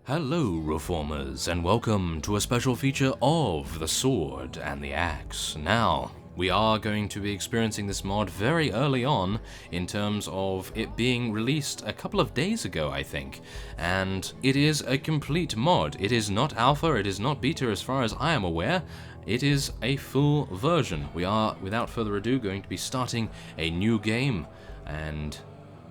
Hello, Reformers, and welcome to a special feature of the Sword and the Axe. Now, we are going to be experiencing this mod very early on in terms of it being released a couple of days ago, I think. And it is a complete mod. It is not alpha, it is not beta as far as I am aware. It is a full version. We are, without further ado, going to be starting a new game and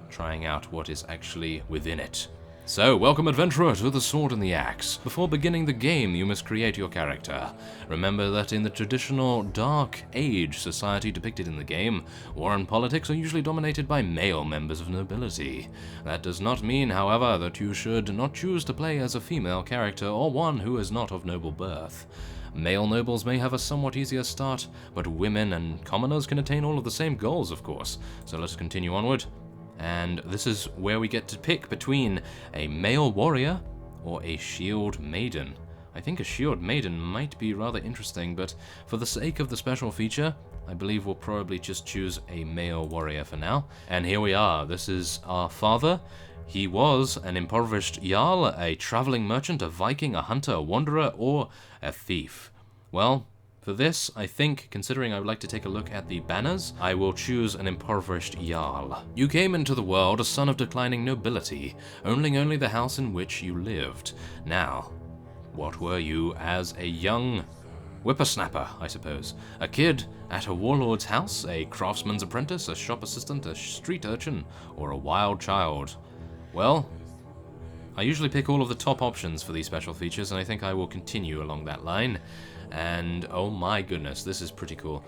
trying out what is actually within it. So, welcome adventurer to the Sword and the Axe. Before beginning the game, you must create your character. Remember that in the traditional Dark Age society depicted in the game, war and politics are usually dominated by male members of nobility. That does not mean, however, that you should not choose to play as a female character or one who is not of noble birth. Male nobles may have a somewhat easier start, but women and commoners can attain all of the same goals, of course. So let's continue onward. And this is where we get to pick between a male warrior or a shield maiden. I think a shield maiden might be rather interesting, but for the sake of the special feature, I believe we'll probably just choose a male warrior for now. And here we are. This is our father. He was an impoverished jarl, a traveling merchant, a Viking, a hunter, a wanderer, or a thief. Well, for this, I think, considering I would like to take a look at the banners, I will choose an impoverished jarl. You came into the world a son of declining nobility, owning only the house in which you lived. Now, what were you as a young whippersnapper, I suppose? A kid at a warlord's house, a craftsman's apprentice, a shop assistant, a street urchin, or a wild child? Well, I usually pick all of the top options for these special features, and I think I will continue along that line. And oh my goodness, this is pretty cool.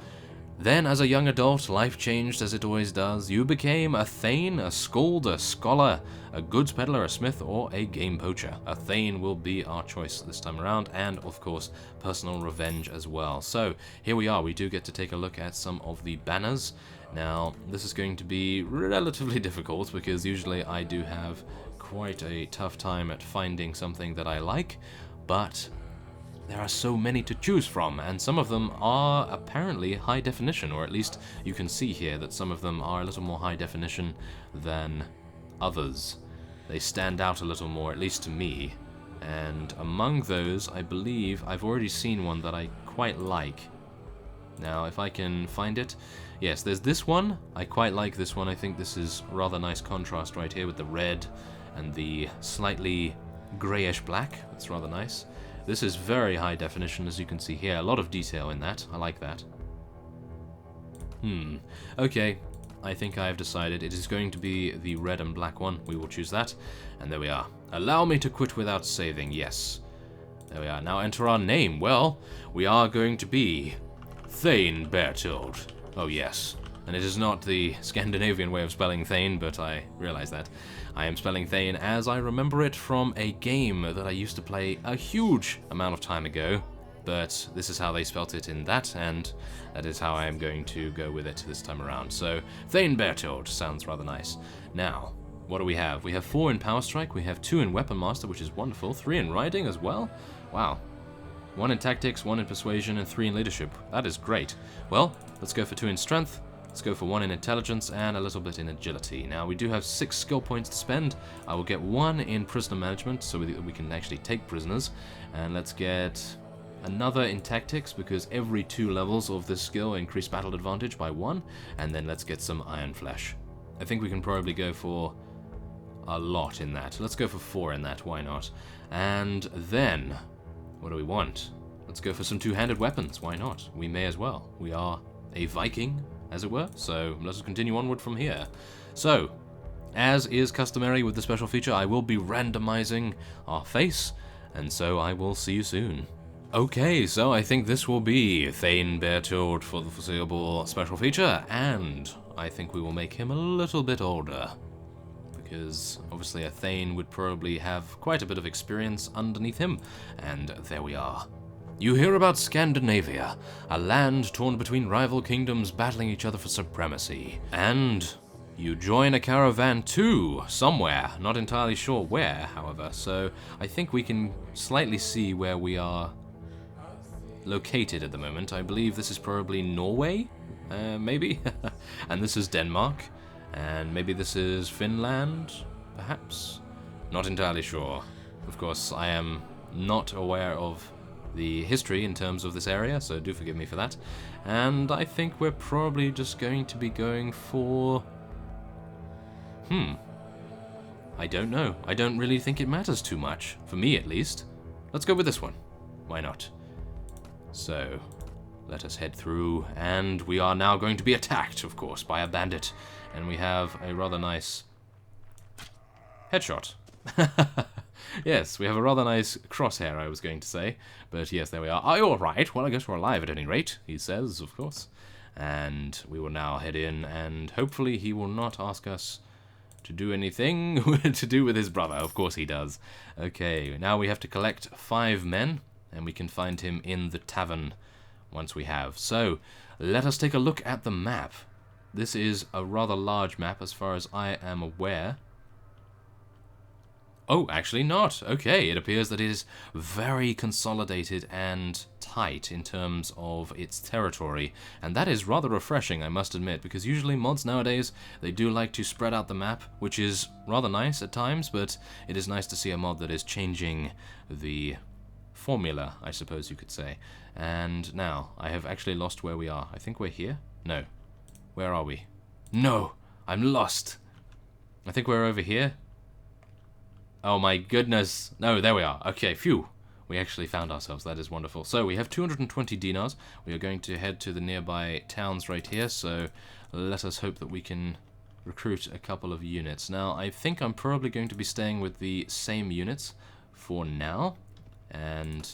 Then, as a young adult, life changed as it always does. You became a thane, a skald, a scholar, a goods peddler, a smith, or a game poacher. A thane will be our choice this time around, and of course, personal revenge as well. So, here we are. We do get to take a look at some of the banners. Now, this is going to be relatively difficult, because usually I do have quite a tough time at finding something that I like, but there are so many to choose from, and some of them are apparently high definition, or at least you can see here that some of them are a little more high definition than others. They stand out a little more, at least to me, and among those, I believe I've already seen one that I quite like. Now, if I can find it, yes, there's this one. I quite like this one. I think this is rather nice contrast right here with the red and the slightly grayish black. It's rather nice. This is very high definition, as you can see here. A lot of detail in that. I like that. Okay. I think I have decided it is going to be the red and black one. We will choose that. And there we are. Allow me to quit without saving. Yes. There we are. Now enter our name. Well, we are going to be Thane Bertild. Oh, yes. And it is not the Scandinavian way of spelling Thane, but I realize that. I am spelling Thane as I remember it from a game that I used to play a huge amount of time ago, but this is how they spelt it in that, and that is how I am going to go with it this time around. So, Thane Bertild sounds rather nice. Now, what do we have? We have 4 in Power Strike, we have 2 in Weapon Master, which is wonderful, 3 in Riding as well. Wow. 1 in Tactics, 1 in Persuasion, and 3 in Leadership. That is great. Well, let's go for 2 in Strength. Let's go for 1 in Intelligence and a little bit in Agility. Now, we do have 6 skill points to spend. I will get 1 in Prisoner Management, so we can actually take prisoners. And let's get another in Tactics, because every 2 levels of this skill increase battle advantage by 1. And then let's get some Iron Flesh. I think we can probably go for a lot in that. Let's go for 4 in that, why not? And then, what do we want? Let's go for some two-handed weapons, why not? We may as well. We are a Viking, as it were, so let's continue onward from here. So, as is customary with the special feature, I will be randomizing our face, and so I will see you soon. Okay, so I think this will be Thane Bertild for the foreseeable special feature, and I think we will make him a little bit older, because obviously a Thane would probably have quite a bit of experience underneath him, and there we are. You hear about Scandinavia, a land torn between rival kingdoms battling each other for supremacy. And you join a caravan to somewhere, not entirely sure where, however, so I think we can slightly see where we are located at the moment. I believe this is probably Norway, maybe? And this is Denmark, and maybe this is Finland, perhaps? Not entirely sure. Of course, I am not aware of the history in terms of this area, so do forgive me for that. And I think we're probably just going to be going for... I don't know. I don't really think it matters too much. For me, at least. Let's go with this one. Why not? So, let us head through, and we are now going to be attacked, of course, by a bandit. And we have a rather nice headshot. Yes, we have a rather nice crosshair, I was going to say. But yes, there we are. Are you alright? Well, I guess we're alive at any rate, he says, of course. And we will now head in, and hopefully he will not ask us to do anything to do with his brother. Of course he does. Okay, now we have to collect 5 men, and we can find him in the tavern once we have. So, let us take a look at the map. This is a rather large map as far as I am aware. Oh, actually not. Okay, it appears that it is very consolidated and tight in terms of its territory. And that is rather refreshing, I must admit, because usually mods nowadays, they do like to spread out the map, which is rather nice at times, but it is nice to see a mod that is changing the formula, I suppose you could say. And now, I have actually lost where we are. I think we're here? No. Where are we? No! I'm lost! I think we're over here. Oh my goodness. No, there we are. Okay, phew. We actually found ourselves. That is wonderful. So we have 220 dinars. We are going to head to the nearby towns right here. So let us hope that we can recruit a couple of units. Now, I think I'm probably going to be staying with the same units for now. And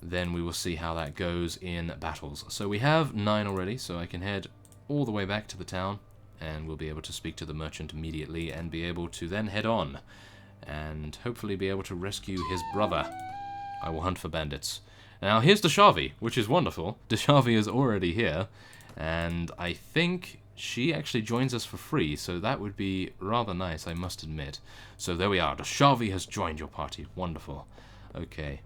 then we will see how that goes in battles. So we have 9 already. So I can head all the way back to the town. And we'll be able to speak to the merchant immediately and be able to then head on. And hopefully be able to rescue his brother. I will hunt for bandits. Now, here's Deshavi, which is wonderful. Deshavi is already here, and I think she actually joins us for free, so that would be rather nice, I must admit. So there we are. Deshavi has joined your party. Wonderful. Okay.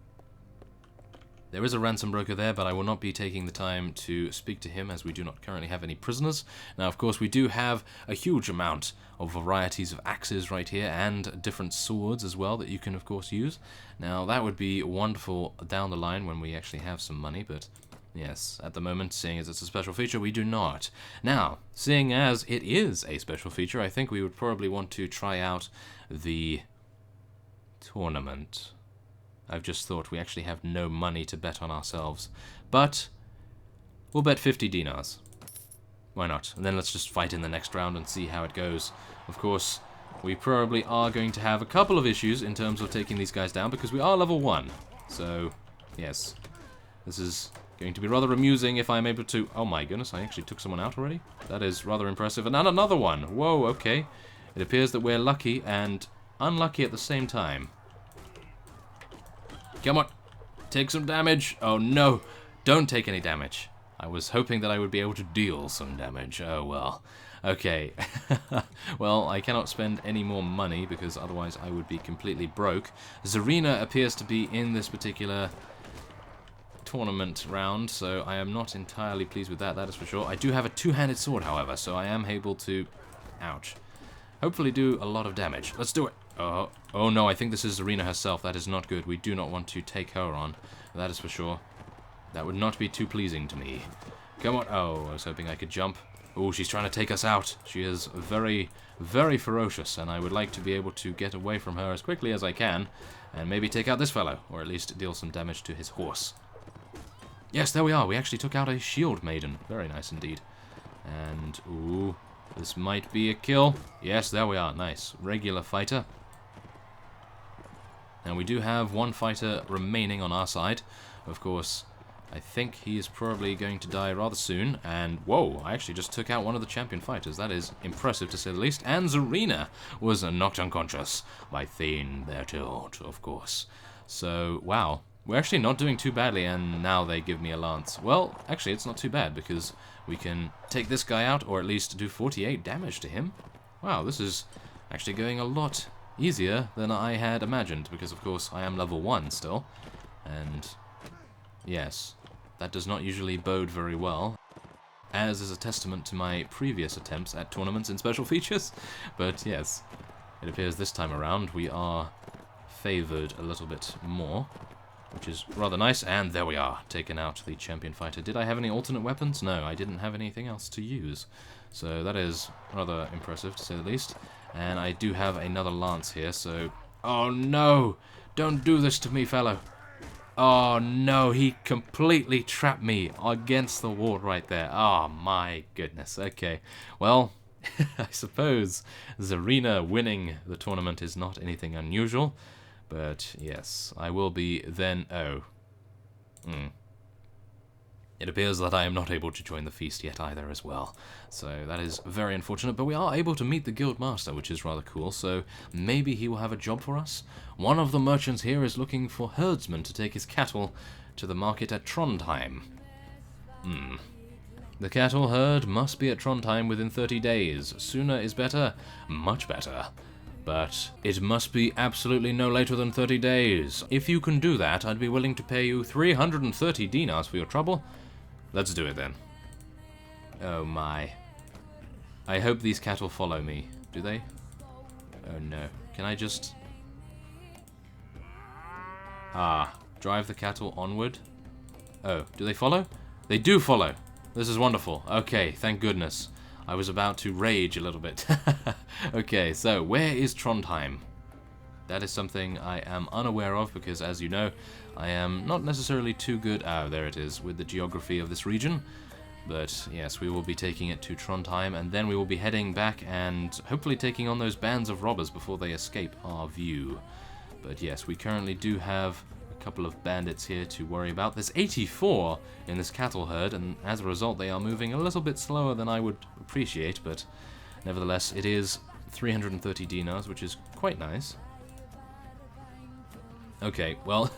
There is a ransom broker there, but I will not be taking the time to speak to him as we do not currently have any prisoners. Now, of course, we do have a huge amount of varieties of axes right here and different swords as well that you can, of course, use. Now, that would be wonderful down the line when we actually have some money, but yes, at the moment, seeing as it's a special feature, we do not. Now, seeing as it is a special feature, I think we would probably want to try out the tournament. I've just thought we actually have no money to bet on ourselves. But we'll bet 50 dinars. Why not? And then let's just fight in the next round and see how it goes. Of course, we probably are going to have a couple of issues in terms of taking these guys down because we are level 1. So, yes. This is going to be rather amusing if I'm able to... Oh my goodness, I actually took someone out already? That is rather impressive. And another one! Whoa, okay. It appears that we're lucky and unlucky at the same time. Come on, take some damage. Oh no, don't take any damage. I was hoping that I would be able to deal some damage. Oh well. Okay. Well, I cannot spend any more money because otherwise I would be completely broke. Zarina appears to be in this particular tournament round, so I am not entirely pleased with that, that is for sure. I do have a two-handed sword, however, so I am able to... Ouch. Hopefully do a lot of damage. Let's do it. Oh no, I think this is Zarina herself. That is not good. We do not want to take her on. That is for sure. That would not be too pleasing to me. Come on. Oh, I was hoping I could jump. Oh, she's trying to take us out. She is very, very ferocious, and I would like to be able to get away from her as quickly as I can, and maybe take out this fellow, or at least deal some damage to his horse. Yes, there we are. We actually took out a shield maiden. Very nice indeed. And, ooh, this might be a kill. Yes, there we are. Nice. Regular fighter. Now, we do have one fighter remaining on our side. Of course, I think he is probably going to die rather soon. And, whoa, I actually just took out one of the champion fighters. That is impressive, to say the least. And Zarina was knocked unconscious by Thane Bertilt, of course. So, wow. We're actually not doing too badly, and now they give me a lance. Well, actually, it's not too bad, because we can take this guy out, or at least do 48 damage to him. Wow, this is actually going a lot easier than I had imagined, because of course I am level 1 still, and yes, that does not usually bode very well, as is a testament to my previous attempts at tournaments and special features, but yes, it appears this time around we are favored a little bit more, which is rather nice. And there we are, taken out the champion fighter. Did I have any alternate weapons? No, I didn't have anything else to use. So that is rather impressive, to say the least. And I do have another lance here, so... Oh no! Don't do this to me, fellow! Oh no, he completely trapped me against the wall right there. Oh my goodness. Okay, well, I suppose Zarina winning the tournament is not anything unusual. But yes, I will be then... Oh. It appears that I am not able to join the feast yet either as well. So that is very unfortunate, but we are able to meet the guild master, which is rather cool, so maybe he will have a job for us. One of the merchants here is looking for herdsmen to take his cattle to the market at Trondheim. The cattle herd must be at Trondheim within 30 days. Sooner is better, much better. But it must be absolutely no later than 30 days. If you can do that, I'd be willing to pay you 330 dinars for your trouble. Let's do it then. Oh my. I hope these cattle follow me. Do they? Oh no. Can I just... drive the cattle onward? Oh, do they follow? They do follow! This is wonderful. Okay, thank goodness. I was about to rage a little bit. Okay, so where is Trondheim? That is something I am unaware of because, as you know, I am not necessarily too good... Oh, there it is, with the geography of this region. But yes, we will be taking it to Trondheim, and then we will be heading back and hopefully taking on those bands of robbers before they escape our view. But yes, we currently do have a couple of bandits here to worry about. There's 84 in this cattle herd, and as a result they are moving a little bit slower than I would appreciate, but nevertheless it is 330 dinars, which is quite nice. Okay, well,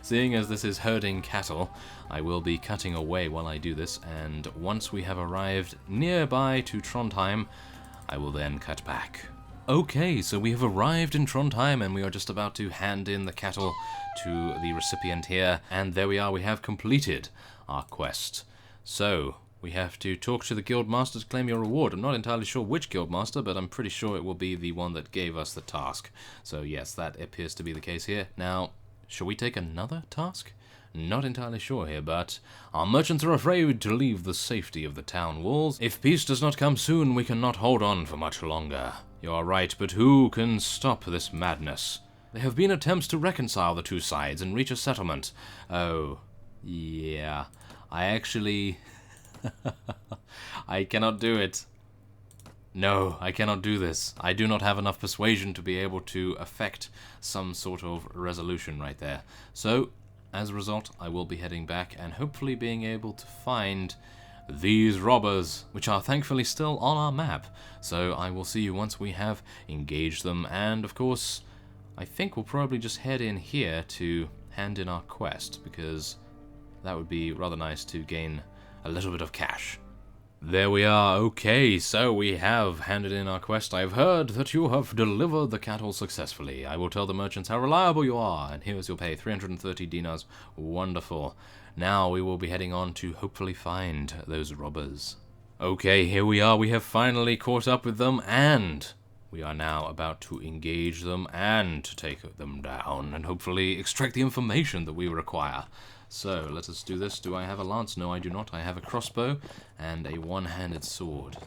seeing as this is herding cattle, I will be cutting away while I do this, and once we have arrived nearby to Trondheim, I will then cut back. Okay, so we have arrived in Trondheim, and we are just about to hand in the cattle to the recipient here, and there we are, we have completed our quest. So, we have to talk to the guildmaster to claim your reward. I'm not entirely sure which guildmaster, but I'm pretty sure it will be the one that gave us the task. So yes, that appears to be the case here. Now, shall we take another task? Not entirely sure here, but our merchants are afraid to leave the safety of the town walls. If peace does not come soon, we cannot hold on for much longer. You are right, but who can stop this madness? There have been attempts to reconcile the two sides and reach a settlement. Oh, yeah. I actually... I cannot do it. No, I cannot do this. I do not have enough persuasion to be able to affect some sort of resolution right there. So, as a result, I will be heading back and hopefully being able to find these robbers, which are thankfully still on our map. So I will see you once we have engaged them, and of course, I think we'll probably just head in here to hand in our quest, because that would be rather nice to gain a little bit of cash. There we are. Okay, so we have handed in our quest. I have heard that you have delivered the cattle successfully. I will tell the merchants how reliable you are, and here is your pay, 330 dinars. Wonderful. Now we will be heading on to hopefully find those robbers. Okay, here we are. We have finally caught up with them, and we are now about to engage them and take them down, and hopefully extract the information that we require. So, let us do this. Do I have a lance? No, I do not. I have a crossbow and a one-handed sword.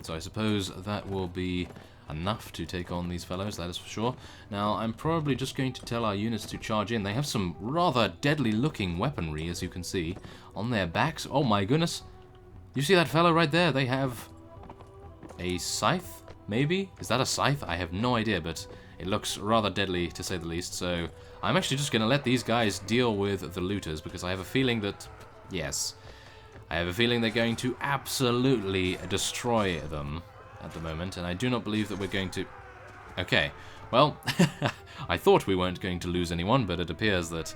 So I suppose that will be enough to take on these fellows, that is for sure. Now, I'm probably just going to tell our units to charge in. They have some rather deadly-looking weaponry, as you can see, on their backs. Oh my goodness. You see that fellow right there? They have a scythe, maybe? Is that a scythe? I have no idea, but it looks rather deadly, to say the least, so I'm actually just going to let these guys deal with the looters, because I have a feeling that, yes, I have a feeling they're going to absolutely destroy them at the moment, and I do not believe that we're going to... Okay, well, I thought we weren't going to lose anyone, but it appears that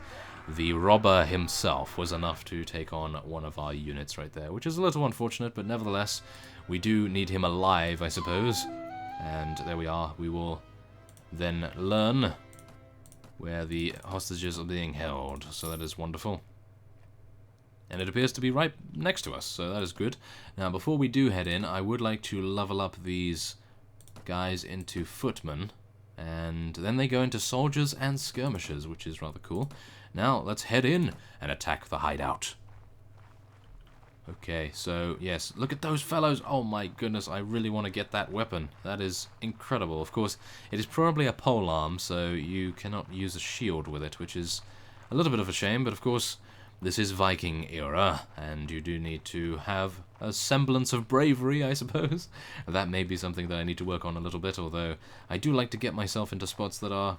the robber himself was enough to take on one of our units right there, which is a little unfortunate, but nevertheless, we do need him alive, I suppose, and there we are. We will then learn where the hostages are being held, so that is wonderful. And it appears to be right next to us, so that is good. Now, before we do head in, I would like to level up these guys into footmen, And then they go into soldiers and skirmishers, which is rather cool. Now, let's head in and attack the hideout. Okay, so, yes, look at those fellows. Oh my goodness, I really want to get that weapon. That is incredible. Of course, it is probably a polearm, so you cannot use a shield with it, which is a little bit of a shame, but of course, this is Viking era, and you do need to have a semblance of bravery, I suppose. That may be something that I need to work on a little bit, although I do like to get myself into spots that are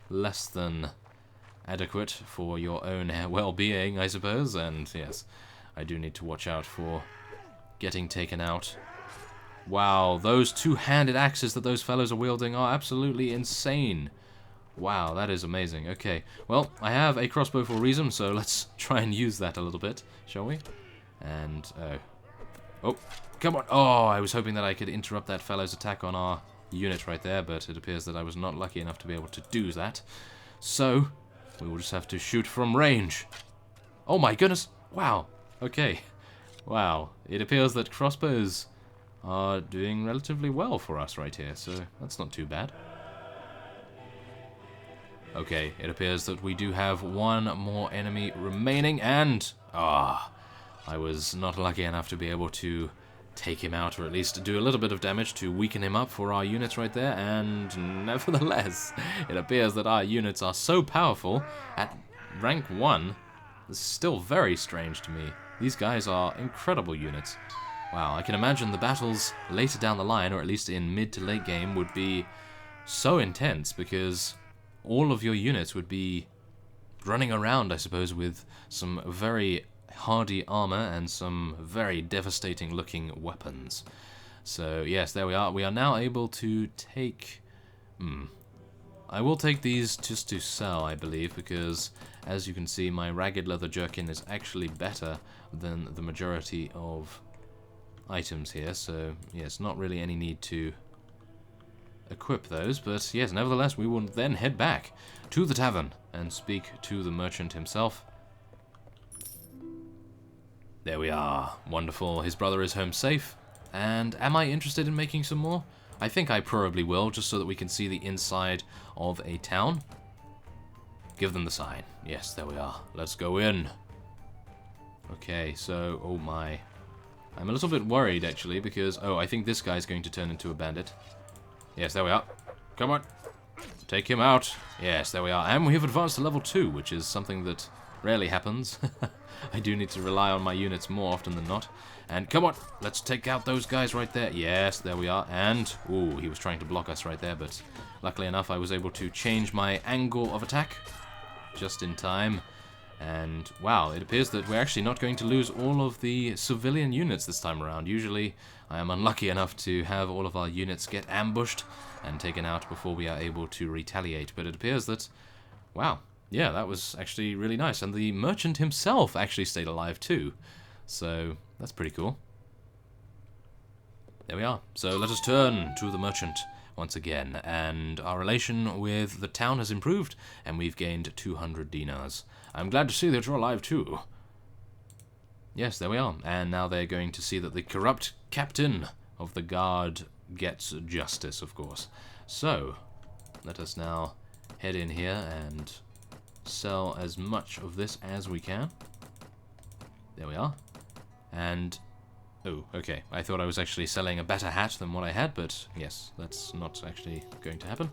less than adequate for your own well-being, I suppose, and yes, I do need to watch out for getting taken out. Wow, those two-handed axes that those fellows are wielding are absolutely insane. Wow, that is amazing. Okay, well, I have a crossbow for a reason, so let's try and use that a little bit, shall we? And, oh, come on. Oh, I was hoping that I could interrupt that fellow's attack on our unit right there, but it appears that I was not lucky enough to be able to do that. So, we will just have to shoot from range. Oh my goodness. Wow. Okay. Wow. It appears that crossbows are doing relatively well for us right here, so that's not too bad. Okay, it appears that we do have one more enemy remaining, and... I was not lucky enough to be able to take him out, or at least do a little bit of damage to weaken him up for our units right there, and nevertheless, it appears that our units are so powerful at rank 1. This is still very strange to me. These guys are incredible units. Wow, I can imagine the battles later down the line, or at least in mid to late game, would be so intense, because all of your units would be running around, I suppose, with some very hardy armor and some very devastating looking weapons. So yes, there we are. We are now able to take... I will take these just to sell, I believe, because as you can see, my ragged leather jerkin is actually better than the majority of items here. So yes, not really any need to equip those, but yes, nevertheless, we will then head back to the tavern and speak to the merchant himself. There we are. Wonderful. His brother is home safe. And am I interested in making some more? I think I probably will, just so that we can see the inside of a town. Give them the sign. Yes, there we are. Let's go in. Okay, so, oh my. I'm a little bit worried, actually, because, oh, I think this guy's going to turn into a bandit. Yes, there we are. Come on. Take him out. Yes, there we are. And we have advanced to level 2, which is something that rarely happens. I do need to rely on my units more often than not. And come on, let's take out those guys right there. Yes, there we are. And, ooh, he was trying to block us right there, but luckily enough, I was able to change my angle of attack just in time. And, wow, it appears that we're actually not going to lose all of the civilian units this time around. Usually, I am unlucky enough to have all of our units get ambushed and taken out before we are able to retaliate. But it appears that, wow, yeah, that was actually really nice. And the merchant himself actually stayed alive too. So, that's pretty cool. There we are. So let us turn to the merchant once again. And our relation with the town has improved, and we've gained 200 dinars. I'm glad to see that you're alive too. Yes, there we are. And now they're going to see that the corrupt captain of the guard gets justice, of course. So, let us now head in here and sell as much of this as we can. There we are. And, oh, okay. I thought I was actually selling a better hat than what I had, but yes, that's not actually going to happen.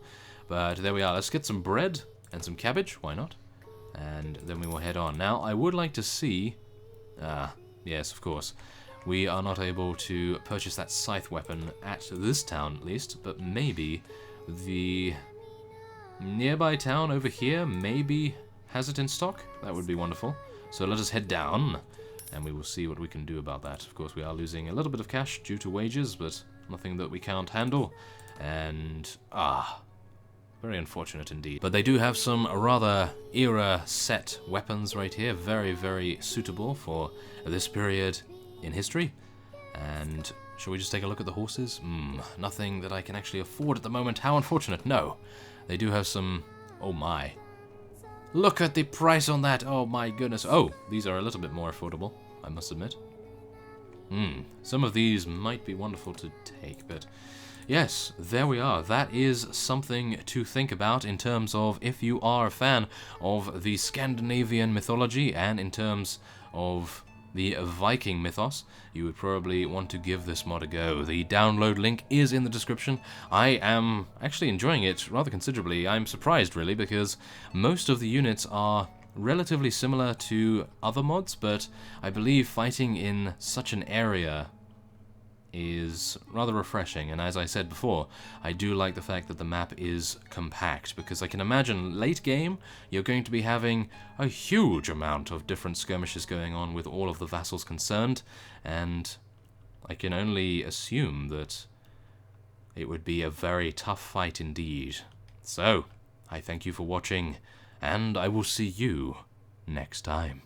But there we are. Let's get some bread and some cabbage. Why not? And then we will head on. Now, I would like to see... yes, of course. We are not able to purchase that scythe weapon at this town, at least, but maybe the nearby town over here maybe has it in stock. That would be wonderful. So let us head down, and we will see what we can do about that. Of course, we are losing a little bit of cash due to wages, but nothing that we can't handle. And, very unfortunate indeed. But they do have some rather era-set weapons right here. Very, very suitable for this period in history. And shall we just take a look at the horses? Nothing that I can actually afford at the moment. How unfortunate. No. They do have some... Oh my. Look at the price on that. Oh my goodness. Oh, these are a little bit more affordable, I must admit. Some of these might be wonderful to take, but yes, there we are. That is something to think about in terms of if you are a fan of the Scandinavian mythology and in terms of the Viking mythos, you would probably want to give this mod a go. The download link is in the description. I am actually enjoying it rather considerably. I'm surprised, really, because most of the units are relatively similar to other mods, but I believe fighting in such an area is rather refreshing, and as I said before, I do like the fact that the map is compact, because I can imagine late game you're going to be having a huge amount of different skirmishes going on with all of the vassals concerned, and I can only assume that it would be a very tough fight indeed. So, I thank you for watching, and I will see you next time.